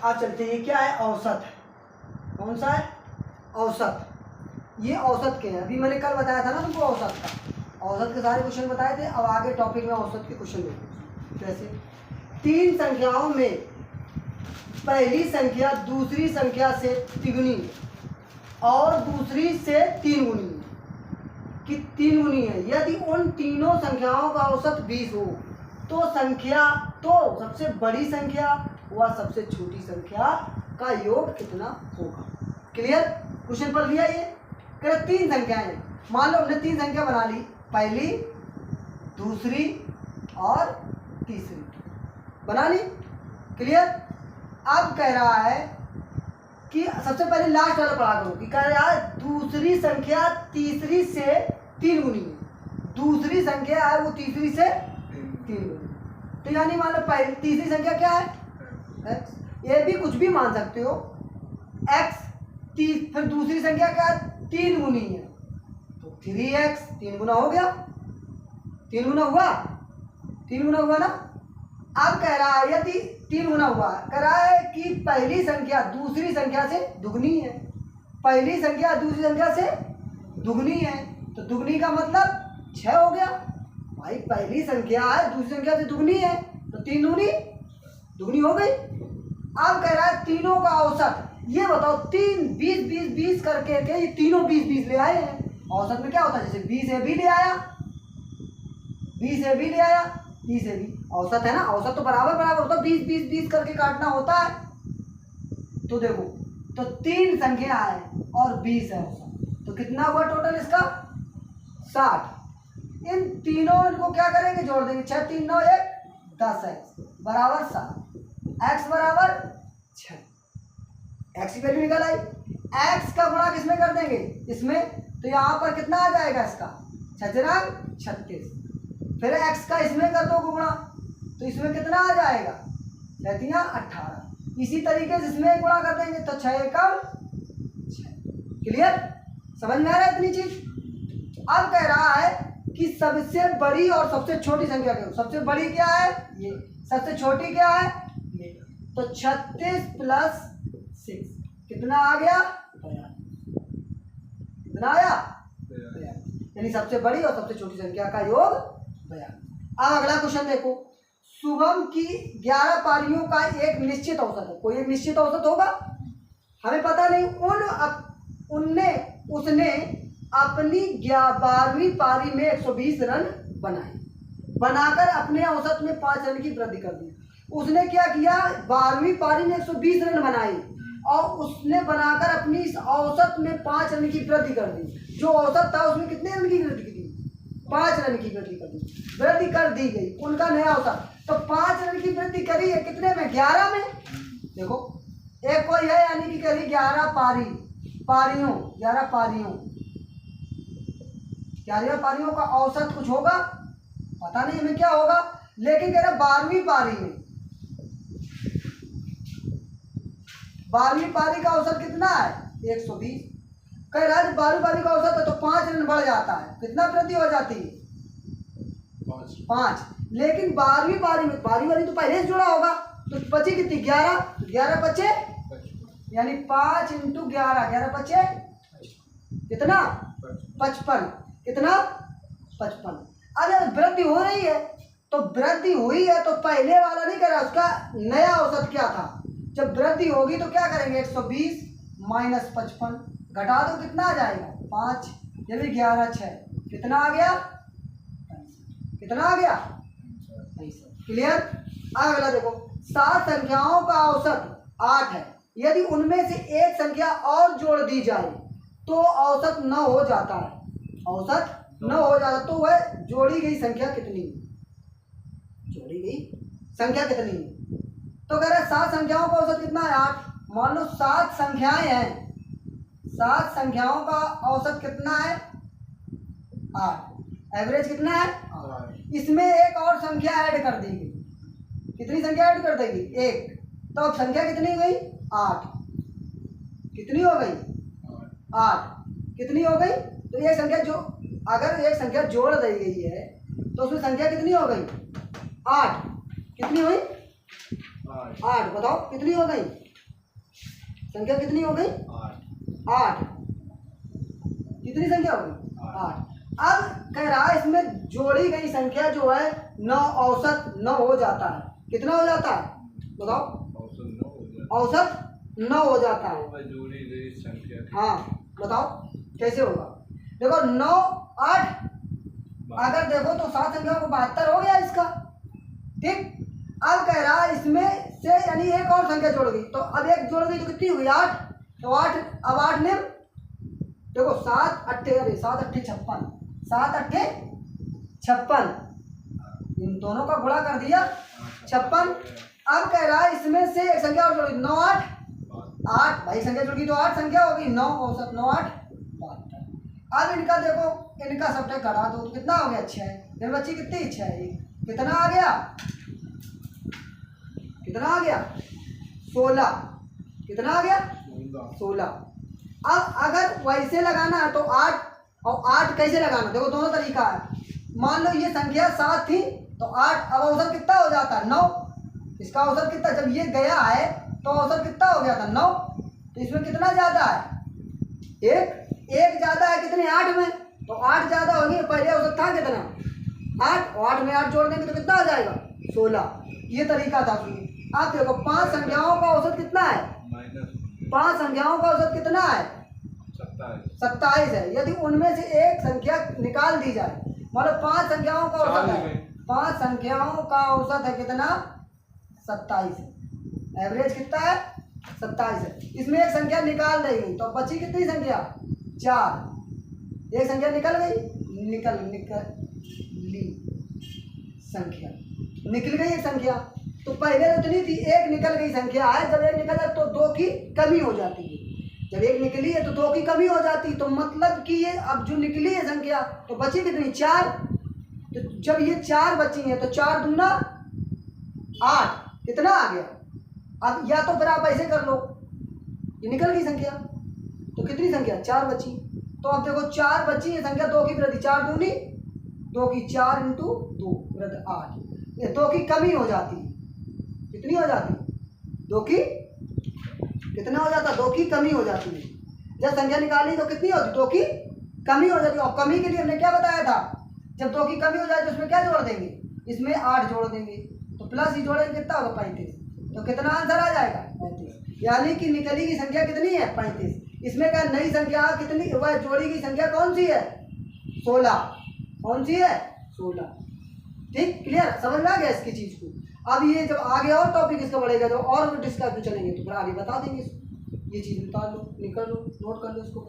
अब चलते हैं, क्या है? औसत है। कौन सा है? औसत। ये औसत के हैं। अभी मैंने कल बताया था ना तुमको औसत का, औसत के सारे क्वेश्चन बताए थे। अब आगे टॉपिक में औसत के क्वेश्चन देखो। जैसे 3 संख्याओं में पहली संख्या दूसरी संख्या से तिगुनी और दूसरी से 3 गुनी कि 3 गुनी है। यदि उन तीनों संख्याओं का औसत 20 हो तो सबसे बड़ी संख्या व सबसे छोटी संख्या का योग कितना होगा? क्लियर? क्वेश्चन पढ़ लिया। ये कह रहे 3 संख्याएं, मान लो हमने 3 संख्या बना ली, पहली, दूसरी और तीसरी बना ली। क्लियर? अब कह रहा है कि सबसे पहले लास्ट वाला पढ़ा करो कि कह रहा है दूसरी संख्या तीसरी से 3 गुनी है। दूसरी संख्या है वो तीसरी से 3 गुनी। तो यानी मान लो पहली तीसरी संख्या क्या है? x। ये भी कुछ भी मान सकते हो, x। फिर दूसरी संख्या क्या है? 3 गुनी है तो 3x। 3 गुना हो गया, 3 गुना हुआ, 3 गुना हुआ ना। अब कह रहा है यदि 3 गुना हुआ, कह रहा है कि पहली संख्या दूसरी संख्या से दुगनी है। पहली संख्या दूसरी संख्या से दुगनी है तो दुगनी का मतलब 6 हो गया। भाई पहली संख्या है दूसरी संख्या से दुगनी है तो 3 दुगनी दुगनी हो गई। अब कह रहा है तीनों का औसत। ये बताओ 3 20 20 20 करके के ये तीनों 20 20 ले आए हैं। औसत में क्या होता है? जैसे 20 ए बी ले आया, 20 ए बी ले आया, 30 ए बी। औसत है ना, औसत तो बराबर बराबर होता है, 20 20 20 करके काटना होता है। तो देखो, तो 3 संख्या है और 20 है औसत, तो कितना हुआ टोटल इसका? 60। इन तीनों को क्या करेंगे? जोड़ देंगे। 6 3 9 1 10x बराबर 7। x बराबर 6। x की वैल्यू निकल आई। x का गुणा किसमें कर देंगे? इसमें। तो यहाँ पर कितना आ जाएगा इसका? 6 36। फिर x का इसमें कर दो गुणा तो इसमें कितना आ जाएगा? 6 18। इसी तरीके से इसमें गुणा कर देंगे तो 6 एकम 6। क्लियर? समझ में आ रहा है इतनी चीज? अब कह रहा है कि सबसे बड़ी और सबसे छोटी संख्या क्या? सबसे बड़ी क्या है? ये। सबसे छोटी क्या है? ये। तो 36 प्लस 6 कितना आ गया? 42। कितना आया? 42। यानी सबसे बड़ी और सबसे छोटी संख्या का योग 42। अब अगला क्वेश्चन देखो। शुभम की 11 पारियों का एक निश्चित औसत है। कोई एक निश्चित औसत होगा, हमें पता नहीं। उसने अपनी 12वीं पारी में 120 रन बनाए, बनाकर अपने औसत में 5 रन की वृद्धि कर दी। उसने क्या किया? 12वीं पारी में 120 रन बनाई और उसने बनाकर अपनी इस औसत में 5 रन की वृद्धि कर दी। जो औसत था उसमें कितने रन की वृद्धि की? 5 रन की वृद्धि कर दी। वृद्धि कर दी गई उनका नया औसत। तो 5 रन की वृद्धि करी है कितने में? 11 में। देखो एक कोई है यानी कि करी 11 पारियों 11 पारियों का औसत कुछ होगा, पता नहीं हमें क्या होगा, लेकिन कह रहा 12वीं पारी में 12वीं पारी का औसत कितना है? 120। कह रहा है 12वीं पारी का औसत है तो 5 रन बढ़ जाता है। कितना वृद्धि हो जाती है? 5। लेकिन 12वीं पारी में पारी तो पहले से जुड़ा होगा तो बची कितनी? 11। 11 बचे यानी 5 × 11 11 बचे कितना? 55। कितना? 55। अब वृद्धि हो रही है तो वृद्धि हुई है तो पहले वाला नहीं करा, उसका नया औसत क्या था? जब वृद्धि होगी तो क्या करेंगे? 120 माइनस 55 घटा दो, कितना आ जाएगा? 5। ये भी 11 6 कितना आ गया? कितना आ गया? 65। क्लियर? अगला देखो। 7 संख्याओं का औसत 8 है। यदि उनमें से एक संख्या और जोड़ दी जाए तो औसत 9 हो जाता है। औसत 9 हो जाता तो वह जोड़ी गई संख्या कितनी? जोड़ी गई संख्या कितनी? तो कह रहे 7 संख्याओं का औसत कितना है? 8। मान लो 7 संख्याएं हैं, 7 संख्याओं का औसत कितना है? 8। एवरेज कितना है? 8। इसमें एक और संख्या ऐड कर दी गई। कितनी संख्या ऐड कर देगी? 1। तो अब संख्या कितनी गई? 8। कितनी हो गई? 8। कितनी हो गई? तो ये संख्या जो अगर एक संख्या जोड़ दी गई है तो उसमें संख्या कितनी हो गई? 8। कितनी हुई? 8। बताओ कितनी हो गई? संख्या कितनी हो गई? 8। कितनी संख्या हो गई? 8। अब कह रहा है इसमें जोड़ी गई संख्या जो है 9 औसत 9 हो जाता है। कितना हो जाता है बताओ? औसत 9 हो जाता है। जोड़ी गई संख्या, हाँ बताओ कैसे होगा? देखो 9 8 अगर देखो तो 7 संख्या को 72 हो गया इसका। ठीक, अब कह रहा है इसमें से यानी एक और संख्या जोड़ गई, तो अब एक जोड़ गई तो कितनी हुई? 8। तो 8 अब 8 ने देखो 7 अट्ठे 7 अट्ठे 56, 7 अट्ठे 56, इन दोनों का गुणा कर दिया 56। अब कह रहा है इसमें से एक संख्या और जोड़ी 9 8 8 भाई संख्या जुड़ गई तो 8 संख्या होगी 9 औसत 9 8 72। अब इनका देखो इनका सबटा करा दो तो कितना हो गया? 6। मेरे बच्ची कितनी इच्छा है? कितना आ गया? कितना आ गया? 16। कितना आ गया? 16। अब अगर वैसे लगाना है तो 8 और 8 कैसे लगाना? देखो दोनों तरीका है। मान लो ये संख्या 7 थी तो 8, अब औसत कितना हो जाता है? 9। इसका औसत कितना? जब ये गया है तो औसत कितना हो गया था? 9। तो इसमें कितना ज्यादा है? एक ज्यादा है। कितने? 8 में। तो 8 ज्यादा होगी। पहले औसत था कितना? 8 और 8 में 8 जोड़ देंगे तो कितना आ जाएगा? 16। ये तरीका था। अब देखो 5 संख्याओं का औसत कितना है? 5 संख्याओं का औसत कितना है? 27 है। यदि उनमें से एक संख्या निकाल दी जाए, मतलब 5 संख्याओं का औसत है, 5 संख्याओं का औसत है कितना? 27 है। एवरेज कितना है? 27 है। इसमें एक संख्या निकाल देगी तो बची कितनी संख्या? 4। एक संख्या निकल गई, निकली संख्या, निकल गई एक संख्या। तो पहले उतनी थी, एक निकल गई संख्या है। जब एक निकल जाए तो 2 की कमी हो जाती है। जब एक निकली है तो 2 की कमी हो जाती, तो मतलब कि ये अब जो निकली है संख्या तो बची कितनी? 4। तो जब ये 4 बची है तो 4 दूना 8। कितना आ गया? अब या तो फिर आप ऐसे कर लो, ये निकल गई संख्या तो कितनी संख्या? 4 बची। तो अब देखो 4 बची है संख्या, 2 की वृद्धि, 4 दूनी 2 की 4 इंटू 2 वृद्धि 8। ये 2 की कमी हो जाती है। कितनी हो जाती? 2 की कितना हो जाता? 2 की कमी हो जाती है। जब संख्या निकाली तो कितनी होती? 2 की कमी हो जाती है। और कमी के लिए हमने क्या बताया था? जब 2 की कमी हो जाए तो उसमें क्या जोड़ देंगे? इसमें 8 जोड़ देंगे तो प्लस ही जोड़ेंगे कितना होगा? 35। तो कितना आंसर आ जाएगा? 35। यानी कि निकली की संख्या कितनी है? 35। इसमें क्या नई संख्या कितनी? वह जोड़ी की संख्या कौन सी है? 16। कौन सी है? 16। ठीक, क्लियर? समझ में आ गया इसकी चीज को? अब ये जब आगे और टॉपिक इसका बढ़ेगा तो और डिस्कस चलेंगे तो फिर आगे बता देंगे। ये चीज उतार लो, निकल लो, नोट कर लो इसको।